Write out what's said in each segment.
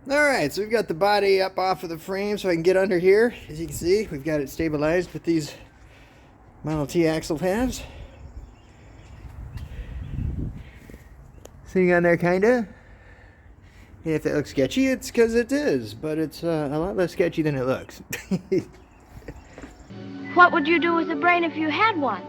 Alright, so we've got the body up off of the frame so I can get under here. As you can see, we've got it stabilized with these Model T axle tabs. See on there, kinda? If it looks sketchy, it's because it is, but it's a lot less sketchy than it looks. What would you do with a brain if you had one?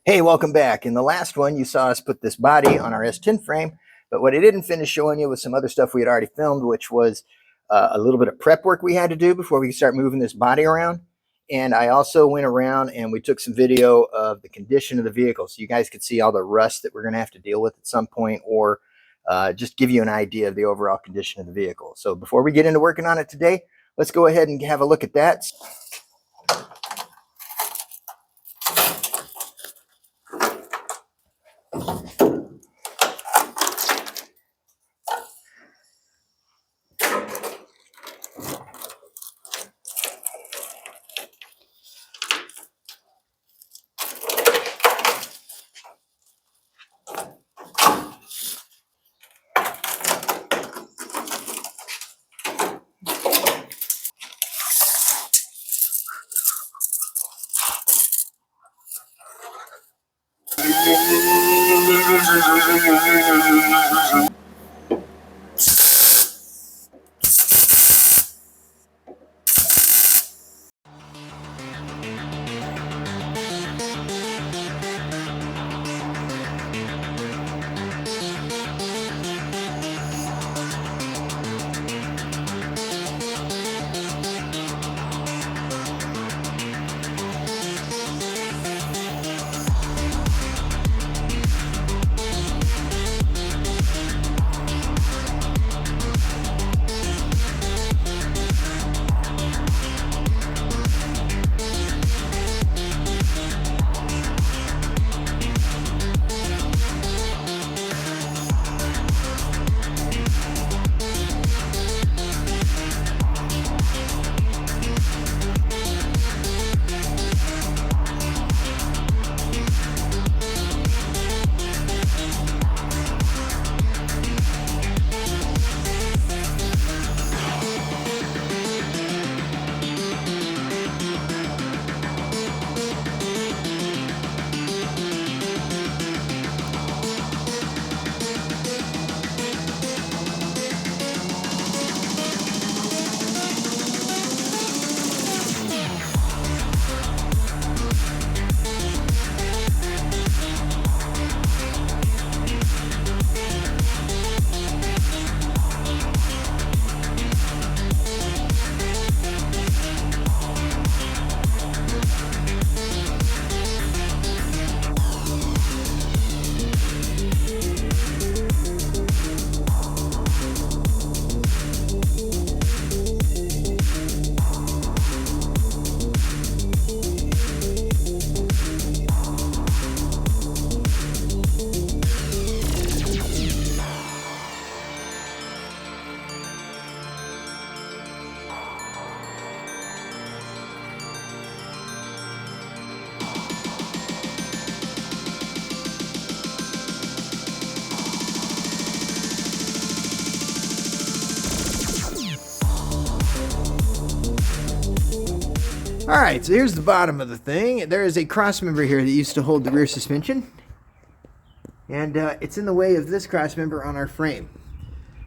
Hey, welcome back. In the last one, you saw us put this body on our S10 frame, but what I didn't finish showing you was some other stuff we had already filmed, which was a little bit of prep work we had to do before we could start moving this body around. And I also went around and we took some video of the condition of the vehicle so you guys could see all the rust that we're going to have to deal with at some point, or just give you an idea of the overall condition of the vehicle. So before we get into working on it today, let's go ahead and have a look at that. Alright, so here's the bottom of the thing. There is a cross member here that used to hold the rear suspension. And it's in the way of this cross member on our frame.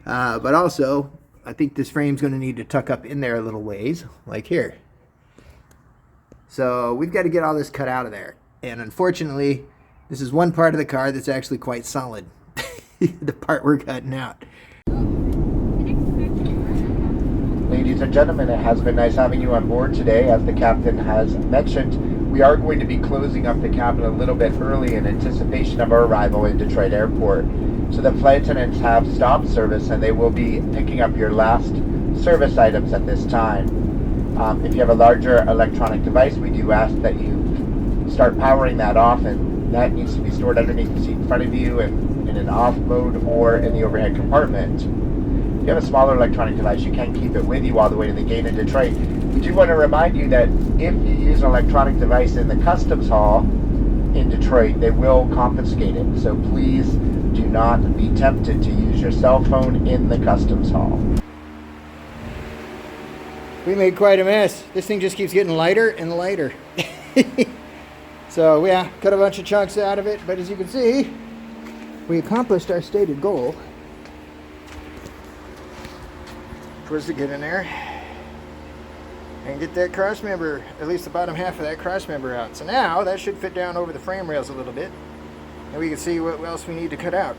But also, I think this frame's going to need to tuck up in there a little ways, like here. So we've got to get all this cut out of there. And unfortunately, this is one part of the car that's actually quite solid. The part we're cutting out. Ladies and gentlemen, it has been nice having you on board today. As the captain has mentioned, we are going to be closing up the cabin a little bit early in anticipation of our arrival in Detroit Airport. So the flight attendants have stopped service and they will be picking up your last service items at this time. If you have a larger electronic device, we do ask that you start powering that off, and that needs to be stored underneath the seat in front of you and in an off mode or in the overhead compartment. If you have a smaller electronic device, you can keep it with you all the way to the gate in Detroit. We do want to remind you that if you use an electronic device in the customs hall in Detroit, they will confiscate it. So please do not be tempted to use your cell phone in the customs hall. We made quite a mess. This thing just keeps getting lighter and lighter. So yeah, cut a bunch of chunks out of it, but as you can see, we accomplished our stated goal. Was to get in there and get that cross member, at least the bottom half of that cross member out. So now that should fit down over the frame rails a little bit, and we can see what else we need to cut out.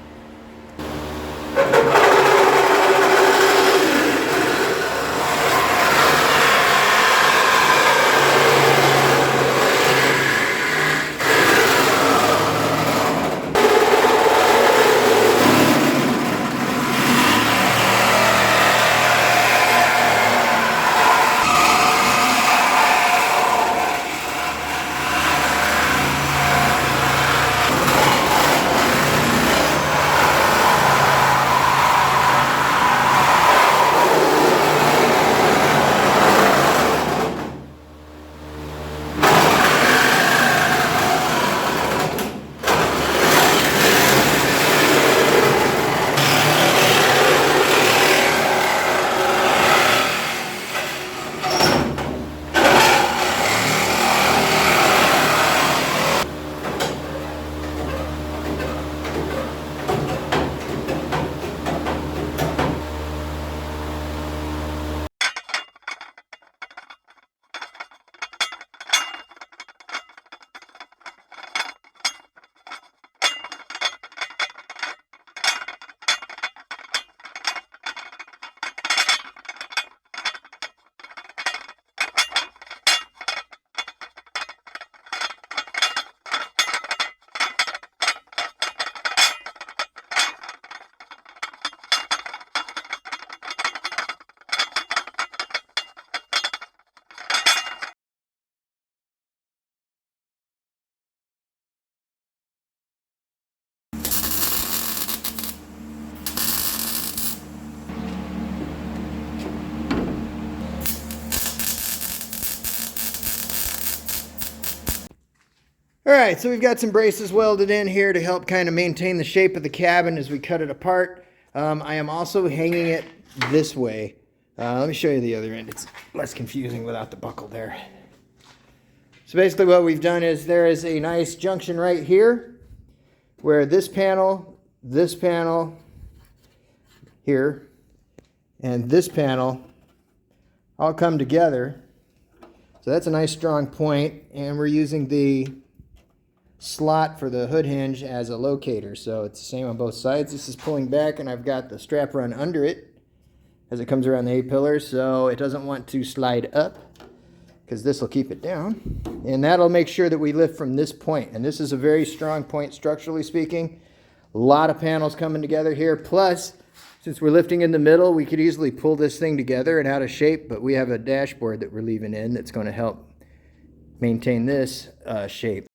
All right, so we've got some braces welded in here to help kind of maintain the shape of the cabin as we cut it apart. I am also hanging it this way. Let me show you the other end. It's less confusing without the buckle there. So basically what we've done is there is a nice junction right here where this panel here, and this panel all come together. So that's a nice strong point, and we're using the slot for the hood hinge as a locator, so it's the same on both sides. This is pulling back, and I've got the strap run under it as it comes around the A-pillar, so it doesn't want to slide up because this will keep it down, and that'll make sure that we lift from this point. And this is a very strong point structurally speaking. A lot of panels coming together here, plus since we're lifting in the middle, we could easily pull this thing together and out of shape, but we have a dashboard that we're leaving in that's going to help maintain this shape.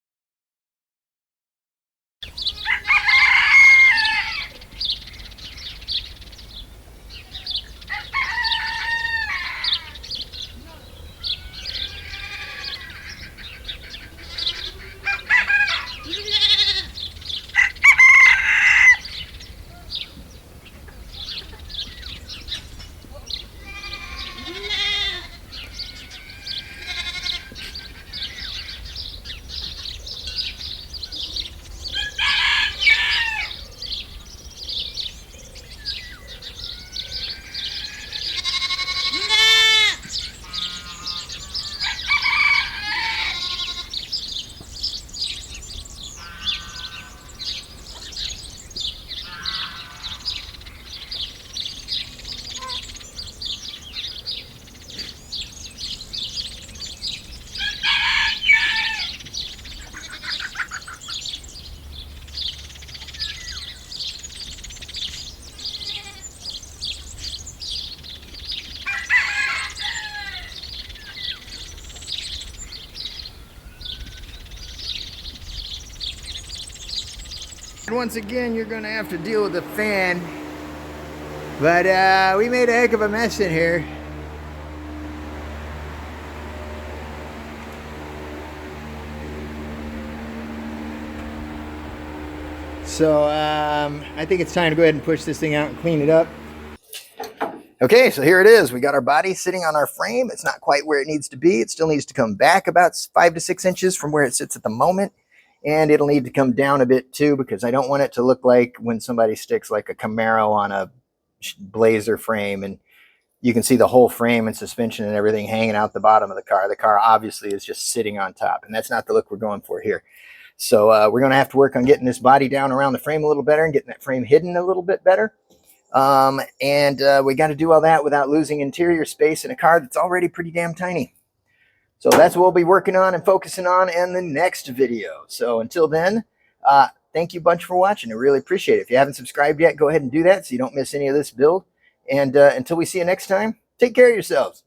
Once again, you're going to have to deal with the fan, but we made a heck of a mess in here. So I think it's time to go ahead and push this thing out and clean it up. Okay, so here it is. We got our body sitting on our frame. It's not quite where it needs to be. It still needs to come back about 5 to 6 inches from where it sits at the moment. And it'll need to come down a bit too, because I don't want it to look like when somebody sticks like a Camaro on a Blazer frame and you can see the whole frame and suspension and everything hanging out the bottom of the car. The car obviously is just sitting on top, and that's not the look we're going for here. So we're going to have to work on getting this body down around the frame a little better and getting that frame hidden a little bit better. We got to do all that without losing interior space in a car that's already pretty damn tiny. So that's what we'll be working on and focusing on in the next video. So until then, thank you a bunch for watching. I really appreciate it. If you haven't subscribed yet, go ahead and do that so you don't miss any of this build. And until we see you next time, take care of yourselves.